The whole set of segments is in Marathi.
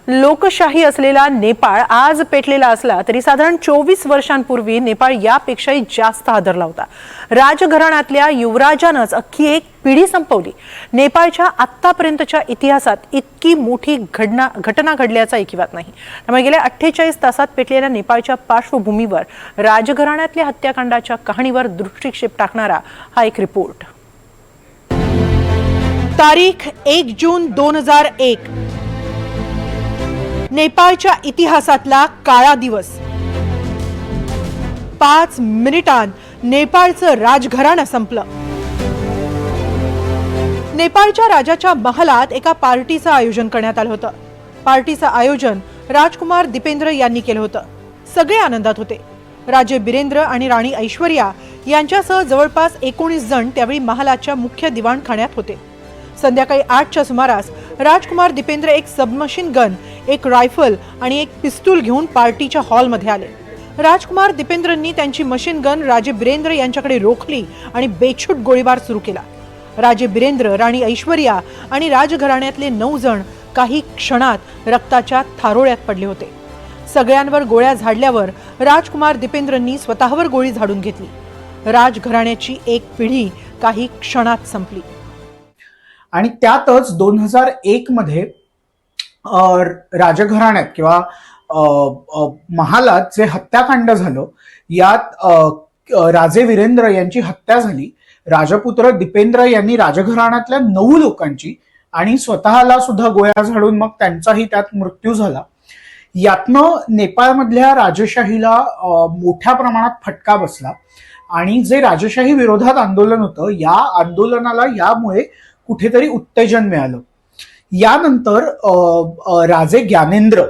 लोकशाही असलेला नेपाळ आज पेटलेला असला तरी साधारण 24 वर्षांपूर्वी नेपाळ यापेक्षाही जास्त हादरला होता। राजघराण्यातल्या युवराजानंच अख्खी एक पिढी संपवली। नेपाळच्या आत्तापर्यंतच्या इतिहासात इतकी मोठी घटना घडल्याचा ऐकिवात नाही। त्यामुळे गेल्या 48 तासात पेटलेल्या नेपाळच्या पार्श्वभूमीवर राजघराण्यातल्या हत्याकांडाच्या कहाणीवर दृष्टिक्षेप टाकणारा हा एक रिपोर्ट। तारीख 1 जून 2001, नेपाळच्या इतिहासातला काळा दिवस। 5 मिनिटांत नेपाळचं राजघराणं संपलं। नेपाळच्या राजाच्या महालात एका पार्टीचं आयोजन करण्यात आलं होतं। पार्टीचं आयोजन राजकुमार दीपेंद्र यांनी केलं होतं। सगळे आनंदात होते। राजे बिरेंद्र आणि राणी ऐश्वर्या यांच्यासह जवळपास 19 जण त्यावेळी महालाच्या मुख्य दिवाणखान्यात होते। संध्याकाळी 8च्या सुमारास राजकुमार दीपेंद्र एक सबमशीन गन, एक रायफल आणि एक पिस्तूल घेऊन पार्टीच्या हॉलमध्ये आले। राजकुमार दीपेंद्रनी त्यांची मशीन गन राजे बिरेंद्र यांच्याकडे रोखली आणि बेछूट गोळीबार सुरू केला। राजे बिरेंद्र, राणी ऐश्वर्या आणि राजघराण्यातले 9 जण काही क्षणात रक्ताच्या थारोळ्यात पडले होते। सगळ्यांवर गोळ्या झाडल्यावर राजकुमार दीपेंद्रनी स्वतःवर गोळी झाडून घेतली। राजघराण्याची एक पिढी काही क्षणात संपली। आणि त्यातच 2001 मध्ये राजघराण्यात किंवा महालात जे हत्याकांड झालं, यात राजे वीरेंद्र यांची हत्या झाली। राजपुत्र दीपेंद्र यांनी राजघराण्यातल्या 9 लोकांची आणि स्वतःला सुद्धा गोळ्या झाडून मग त्यांचाही त्यात मृत्यू झाला। यातनं नेपाळमधल्या राजशाहीला मोठ्या प्रमाणात फटका बसला आणि जे राजशाही विरोधात आंदोलन होतं, या आंदोलनाला यामुळे कुठेतरी उत्तेजन मिळालं। यानंतर राजे ज्ञानेंद्र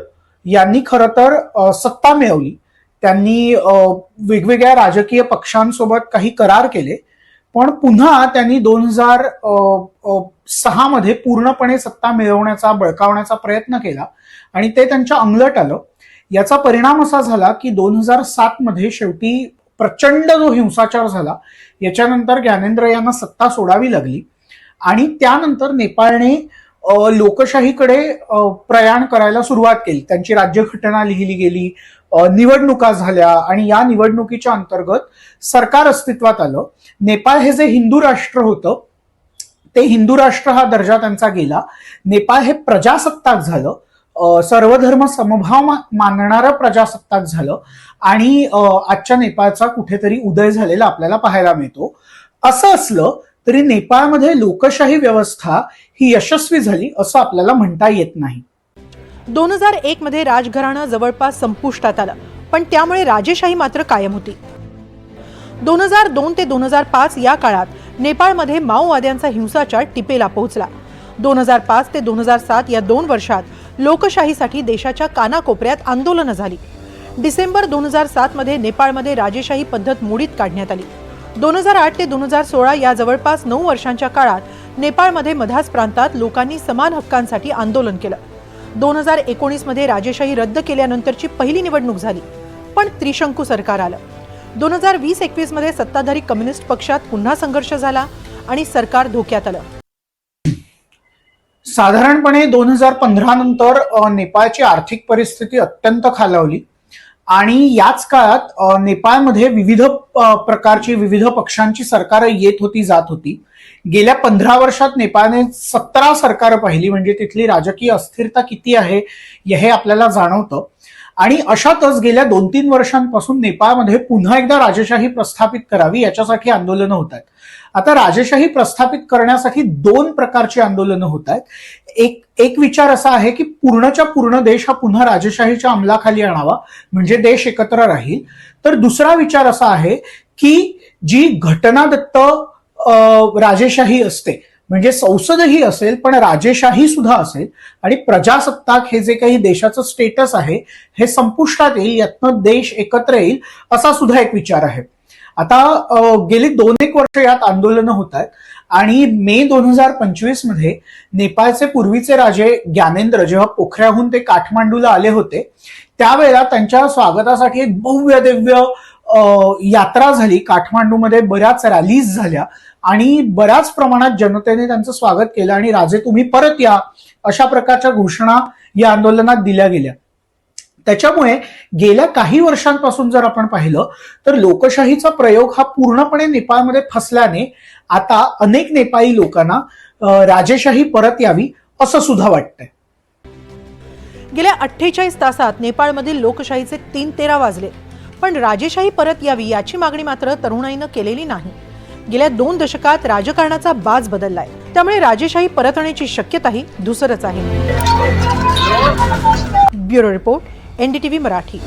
यांनी खरं तर सत्ता मिळवली। त्यांनी वेगवेगळ्या राजकीय पक्षांसोबत काही करार केले, पण पुन्हा त्यांनी 2006 मध्ये पूर्णपणे सत्ता मिळवण्याचा, बळकावण्याचा प्रयत्न केला आणि ते त्यांच्या अंगलट आलं। याचा परिणाम असा झाला की 2007 मध्ये शेवटी प्रचंड जो हिंसाचार झाला, याच्यानंतर ज्ञानेंद्र यांना सत्ता सोडावी लागली आणि त्यानंतर नेपाळने लोकशाहीकडे प्रयाण करायला सुरुवात केली। त्यांची राज्यघटना लिहिली गेली, निवडणुका झाल्या आणि या निवडणुकीच्या अंतर्गत सरकार अस्तित्वात आलं। नेपाळ हे जे हिंदू राष्ट्र होतं, ते हिंदू राष्ट्र हा दर्जा त्यांचा गेला। नेपाळ हे प्रजासत्ताक झालं, सर्वधर्म समभाव मानणारं प्रजासत्ताक झालं आणि आजच्या नेपाळचा कुठेतरी उदय झालेला आपल्याला पाहायला मिळतो। असं असलं तरी नेपाळमध्ये लोकशाही व्यवस्था ही यशस्वी झाली असं आपल्याला म्हणता येत नाही। 2001 मध्ये राजघराणं जवळपास संपुष्टात आलं, पण त्यामुळे राजेशाही मात्र कायम होती। 2002 ते 2005 या काळात नेपाळमध्ये माओवाद्यांचा हिंसाचार टिपेला पोहोचला। 2005 ते 2007 या 2 वर्षात लोकशाहीसाठी देशाच्या कानाकोपऱ्यात आंदोलनं झाली। डिसेंबर 2007 मध्ये नेपाळमध्ये राजेशाही पद्धत मोडीत काढण्यात आली। 2008 ते 2016 या जवळपास 9 वर्षांच्या काळात नेपाळमध्ये मधास प्रांतात लोकांनी समान हक्कांसाठी आंदोलन केलं। 2019 मध्ये राजेशाही रद्द केल्यानंतरची पहिली निवडणूक झाली, पण त्रिशंकू सरकार आलं। 2020-21 मध्ये सत्ताधारी कम्युनिस्ट पक्षात पुन्हा संघर्ष झाला आणि सरकार धोक्यात आलं। साधारणपणे 2015 नंतर नेपाळची आर्थिक परिस्थिती अत्यंत खालावली आणि याच काळात नेपाळमध्ये विविध प्रकारची, विविध पक्षांची सरकार येत होती, जात होती। गेल्या 15 वर्षात नेपाळने 17 सरकार पाहिली, म्हणजे तिथली राजकीय अस्थिरता किती आहे हे आपल्याला जाणवतं। आणि अशातच गेल्या 2-3 वर्षांपासून नेपाळमध्ये पुन्हा एकदा राजशाही प्रस्थापित करावी याच्यासाठी आंदोलनं होत आहेत। आता राजशाही प्रस्थापित करण्यासाठी 2 प्रकारची आंदोलनं होत आहेत। एक विचार असा आहे की पूर्णच्या पूर्ण देश हा पुन्हा राजशाहीच्या अंमलाखाली आणावा, म्हणजे देश एकत्र राहील। तर दुसरा विचार असा आहे की जी घटनादत्त राजेशाही असते, म्हणजे संसदही असेल पण राजेशाही सुद्धा असेल आणि प्रजासत्ताक हे जे काही देशाचं स्टेटस आहे हे संपुष्टात येईल, यातनं देश एकत्र येईल, असा सुद्धा एक विचार आहे। आता गेली 2-1 वर्ष यात आंदोलनं होत आहेत आणि मे 2025 मध्ये नेपाळचे पूर्वीचे राजे ज्ञानेंद्र जेव्हा पोखऱ्याहून ते काठमांडूला आले होते, त्यावेळेला त्यांच्या स्वागतासाठी एक भव्य दिव्य यात्रा झाली, काठमांडूमध्ये बऱ्याच रॅलीज झाल्या आणि बऱ्याच प्रमाणात जनतेने त्यांचं स्वागत केलं आणि राजे तुम्ही परत या अशा प्रकारच्या घोषणा या आंदोलनात दिल्या गेल्या. त्याच्यामुळे गेल्या काही वर्षांपासून जर आपण पाहिलं तर लोकशाहीचा प्रयोग हा पूर्णपणे नेपाळमध्ये फसल्याने आता अनेक नेपाळी लोकांना राजेशाही परत यावी असं सुद्धा वाटतंय. गेल्या 48 तासात नेपाळमधील लोकशाहीचे 3:13 वाजले, पण राजेशाही परत यावी याची मागणी मात्र तरुणाईनं केलेली नाही. गेल्या 2 दशकात राजकारणाचा बाज बदललाय, त्यामुळे राजेशाही परतण्याची शक्यताही धुसरच आहे. Bureau report, NDTV Marathi.